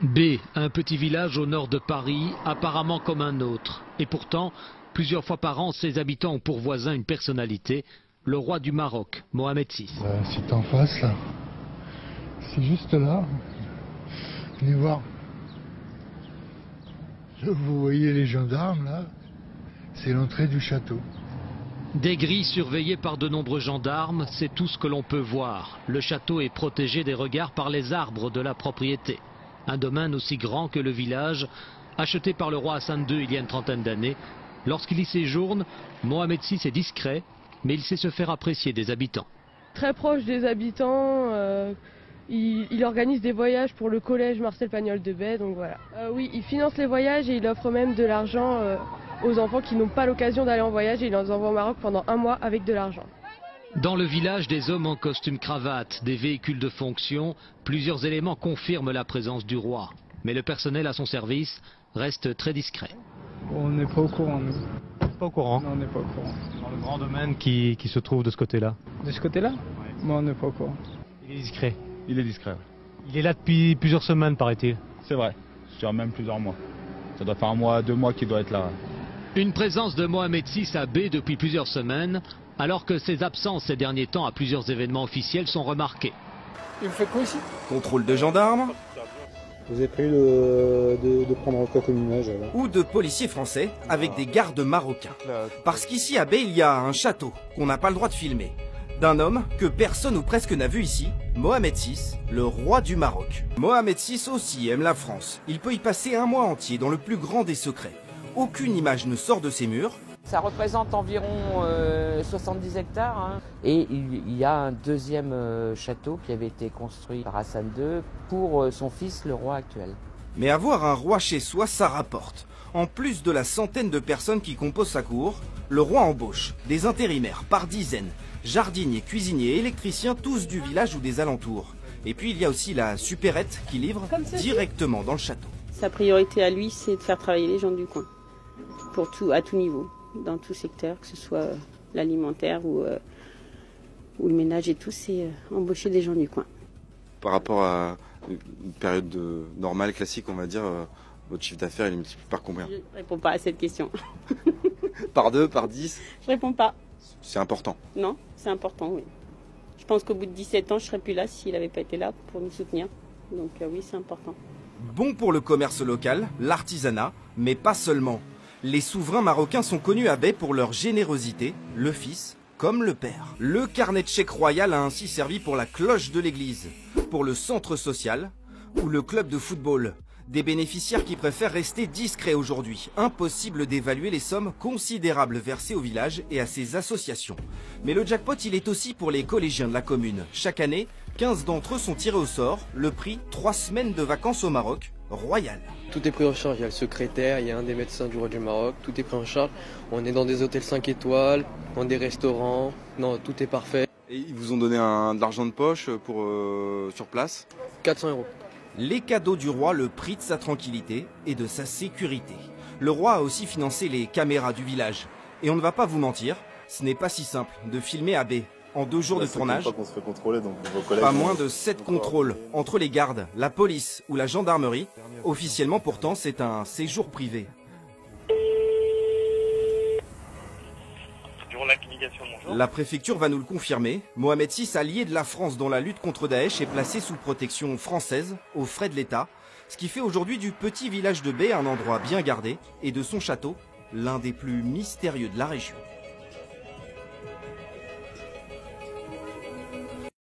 B, un petit village au nord de Paris, apparemment comme un autre. Et pourtant, plusieurs fois par an, ses habitants ont pour voisin une personnalité, le roi du Maroc, Mohamed VI. C'est en face là. C'est juste là. Venez voir. Vous voyez les gendarmes là. C'est l'entrée du château. Des grilles surveillées par de nombreux gendarmes, c'est tout ce que l'on peut voir. Le château est protégé des regards par les arbres de la propriété. Un domaine aussi grand que le village, acheté par le roi Hassan II il y a une trentaine d'années. Lorsqu'il y séjourne, Mohamed VI est discret, mais il sait se faire apprécier des habitants. Très proche des habitants, il organise des voyages pour le collège Marcel Pagnol de Bay, donc voilà. Oui, il finance les voyages et il offre même de l'argent aux enfants qui n'ont pas l'occasion d'aller en voyage et il les envoie au Maroc pendant un mois avec de l'argent. Dans le village, des hommes en costume cravate, des véhicules de fonction, plusieurs éléments confirment la présence du roi. Mais le personnel à son service reste très discret. On n'est pas au courant, nous. Pas au courant. Non, on n'est pas au courant. Dans le grand domaine qui se trouve de ce côté-là. De ce côté-là? Ouais. Moi, on n'est pas au courant. Il est discret. Il est discret. Il est là depuis plusieurs semaines, paraît-il. C'est vrai, je dirais même plusieurs mois. Ça doit faire un mois, 2 mois qu'il doit être là. Une présence de Mohamed VI à B depuis plusieurs semaines, alors que ses absences ces derniers temps à plusieurs événements officiels sont remarquées. Il fait quoi ici? Contrôle de gendarmes. Vous avez prévu de prendre quoi comme image alors? Ou de policiers français avec des gardes marocains. Parce qu'ici à Bay, il y a un château qu'on n'a pas le droit de filmer. D'un homme que personne ou presque n'a vu ici, Mohamed VI, le roi du Maroc. Mohamed VI aussi aime la France. Il peut y passer un mois entier dans le plus grand des secrets. Aucune image ne sort de ses murs. Ça représente environ 70 hectares. Hein. Et il y a un deuxième château qui avait été construit par Hassan II pour son fils, le roi actuel. Mais avoir un roi chez soi, ça rapporte. En plus de la centaine de personnes qui composent sa cour, le roi embauche des intérimaires par dizaines, jardiniers, cuisiniers, électriciens, tous du village ou des alentours. Et puis il y a aussi la supérette qui livre directement dans le château. Sa priorité à lui, c'est de faire travailler les gens du coin, à tout niveau, dans tout secteur, que ce soit l'alimentaire ou le ménage et tout, c'est embaucher des gens du coin. Par rapport à une période normale, classique, on va dire, votre chiffre d'affaires, il est multiplié par combien? Je ne réponds pas à cette question. Par 2, par 10? Je réponds pas. C'est important? Non, c'est important, oui. Je pense qu'au bout de 17 ans, je ne serais plus là s'il n'avait pas été là pour nous soutenir. Donc oui, c'est important. Bon pour le commerce local, l'artisanat, mais pas seulement. Les souverains marocains sont connus à Bay pour leur générosité, le fils comme le père. Le carnet de chèque royal a ainsi servi pour la cloche de l'église, pour le centre social ou le club de football. Des bénéficiaires qui préfèrent rester discrets aujourd'hui. Impossible d'évaluer les sommes considérables versées au village et à ses associations. Mais le jackpot, il est aussi pour les collégiens de la commune. Chaque année, 15 d'entre eux sont tirés au sort. Le prix, 3 semaines de vacances au Maroc, royal. Tout est pris en charge. Il y a le secrétaire, il y a un des médecins du roi du Maroc. Tout est pris en charge. On est dans des hôtels 5 étoiles, dans des restaurants. Non, tout est parfait. Et ils vous ont donné de l'argent de poche pour sur place? 400 €. Les cadeaux du roi, le prix de sa tranquillité et de sa sécurité. Le roi a aussi financé les caméras du village. Et on ne va pas vous mentir, ce n'est pas si simple de filmer à Bay. En 2 jours de tournage, pas moins de 7 contrôles entre les gardes, la police ou la gendarmerie. Officiellement pourtant, c'est un séjour privé. La préfecture va nous le confirmer. Mohamed VI, allié de la France dans la lutte contre Daesh, est placé sous protection française, aux frais de l'État. Ce qui fait aujourd'hui du petit village de Bay un endroit bien gardé et de son château, l'un des plus mystérieux de la région.